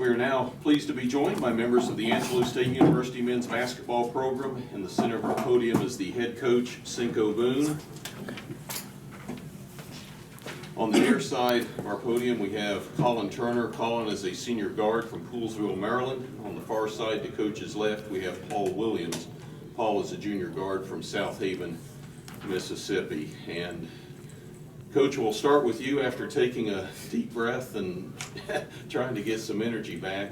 We are now pleased to be joined by members of the Angelo State University men's basketball program. In the center of our podium is the head coach, Cinco Boone. On the near side of our podium, we have Collin Turner. Collin is a senior guard from Poolesville, Maryland. On the far side, to coach's left, we have Paul Williams. Paul is a junior guard from South Haven, Mississippi. And Coach, we'll start with you after taking a deep breath and trying to get some energy back.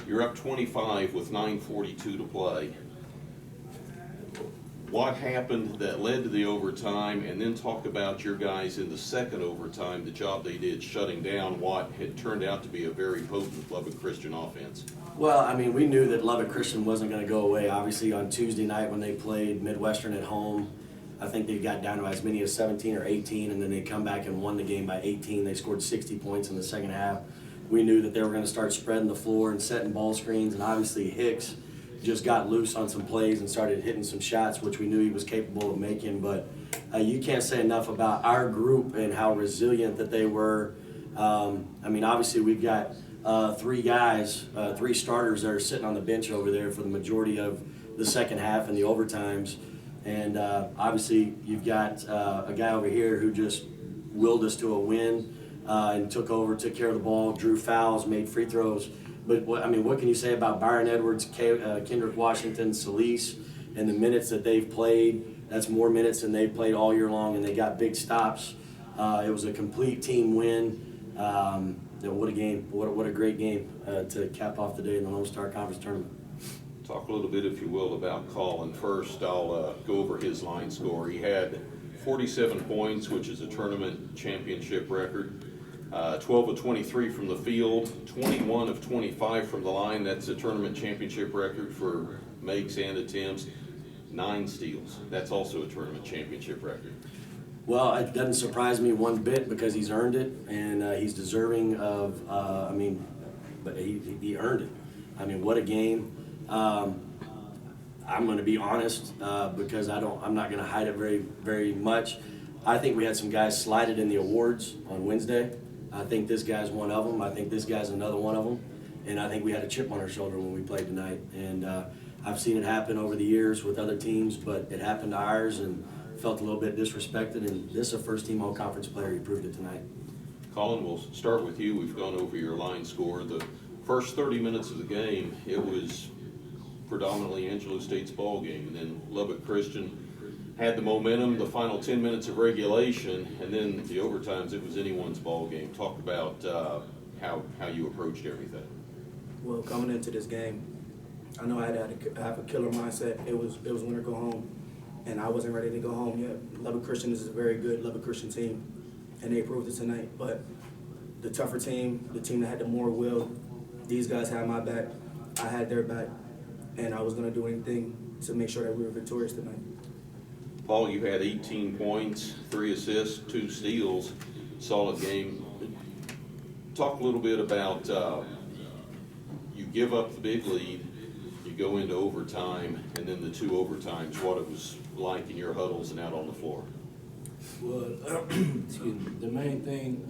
You're up 25 with 9:42 to play. What happened that led to the overtime, and then talk about your guys in the second overtime, the job they did shutting down what had turned out to be a very potent Lubbock Christian offense. Well, I mean, we knew that Lubbock Christian wasn't going to go away. Obviously, on Tuesday night when they played Midwestern at home, I think they got down to as many as 17 or 18, and then they come back and won the game by 18. They scored 60 points in the second half. We knew that they were going to start spreading the floor and setting ball screens, and obviously Hicks just got loose on some plays and started hitting some shots, which we knew he was capable of making. But you can't say enough about our group and how resilient that they were. I mean, obviously we've got three starters that are sitting on the bench over there for the majority of the second half and the overtimes. And obviously you've got a guy over here who just willed us to a win and took care of the ball, drew fouls, made free throws. But what can you say about Byron Edwards, Kendrick Washington, Solis, and the minutes that they've played? That's more minutes than they've played all year long, and they got big stops. It was a complete team win. What a game! What a great game to cap off the day in the Lone Star Conference tournament. Talk a little bit, if you will, about Collin. First, I'll go over his line score. He had 47 points, which is a tournament championship record. 12 of 23 from the field, 21 of 25 from the line. That's a tournament championship record for makes and attempts. 9 steals. That's also a tournament championship record. Well, it doesn't surprise me one bit because he's earned it, and he's deserving of. But he earned it. I mean, what a game! I'm going to be honest because I'm not going to hide it very much. I think we had some guys slighted in the awards on Wednesday. I think this guy's one of them. I think this guy's another one of them. And I think we had a chip on our shoulder when we played tonight. And I've seen it happen over the years with other teams, but it happened to ours and felt a little bit disrespected. And this is a first-team all-conference player. He proved it tonight. Collin, we'll start with you. We've gone over your line score. The first 30 minutes of the game, it was predominantly Angelo State's ball game. And then Lubbock Christian had the momentum, the final 10 minutes of regulation, and then the overtimes, it was anyone's ball game. Talk about how you approached everything. Well, coming into this game, I know I had to have a killer mindset. It was win or go home, and I wasn't ready to go home yet. Lubbock Christian is a very good Lubbock Christian team, and they proved it tonight. But the tougher team, the team that had the more will, these guys had my back. I had their back, and I was going to do anything to make sure that we were victorious tonight. Paul, you had 18 points, 3 assists, 2 steals, solid game. Talk a little bit about you give up the big lead, you go into overtime, and then the 2 overtimes, what it was like in your huddles and out on the floor. Well, excuse me. The main thing,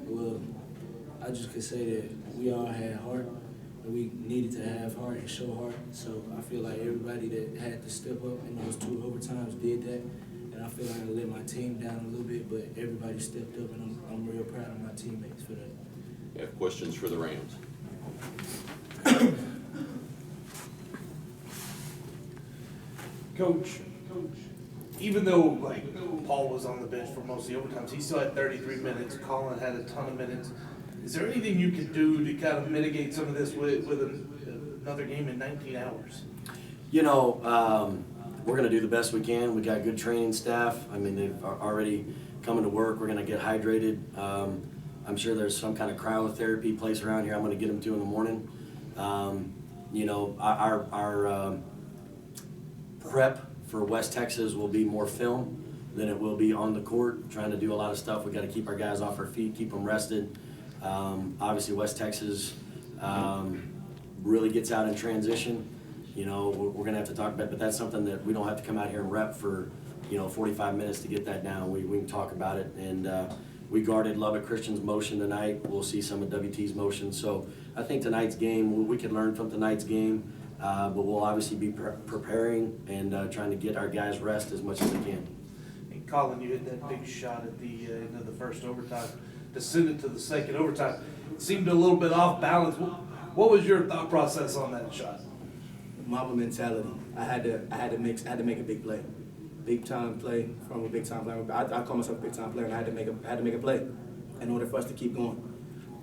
I just could say that we all had heart, and we needed to have heart and show heart. So I feel like everybody that had to step up in those 2 overtimes did that. I feel like I let my team down a little bit, but everybody stepped up, and I'm real proud of my teammates for that. You have questions for the Rams? Coach, even though Paul was on the bench for most of the overtimes, he still had 33 minutes. Collin had a ton of minutes. Is there anything you can do to kind of mitigate some of this with another game in 19 hours? You know, we're going to do the best we can. We got good training staff. I mean, they've already coming to work. We're going to get hydrated. I'm sure there's some kind of cryotherapy place around here I'm going to get them to in the morning. You know, our prep for West Texas will be more film than it will be on the court, trying to do a lot of stuff. We got to keep our guys off our feet, keep them rested. Obviously, West Texas really gets out in transition. You know, we're going to have to talk about it, but that's something that we don't have to come out here and rep for, 45 minutes to get that down. We can talk about it, and We guarded Lubbock Christian's motion tonight. We'll see some of WT's motion. So I think tonight's game, we can learn from tonight's game, but we'll obviously be preparing and trying to get our guys rest as much as we can. And Collin, you hit that big shot at the end of the first overtime to send it to the second overtime. It seemed a little bit off balance. What was your thought process on that shot? Mamba mentality. I had to make a big play, big time play from a big time player. I call myself a big time player, and I had to make a play in order for us to keep going.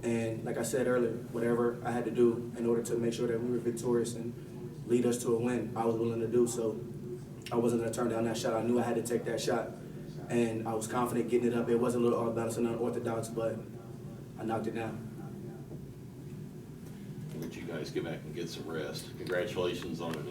And like I said earlier, whatever I had to do in order to make sure that we were victorious and lead us to a win, I was willing to do. So I wasn't going to turn down that shot. I knew I had to take that shot, and I was confident getting it up. It was a little off balance and unorthodox, but I knocked it down. Let you guys get back and get some rest. Congratulations on an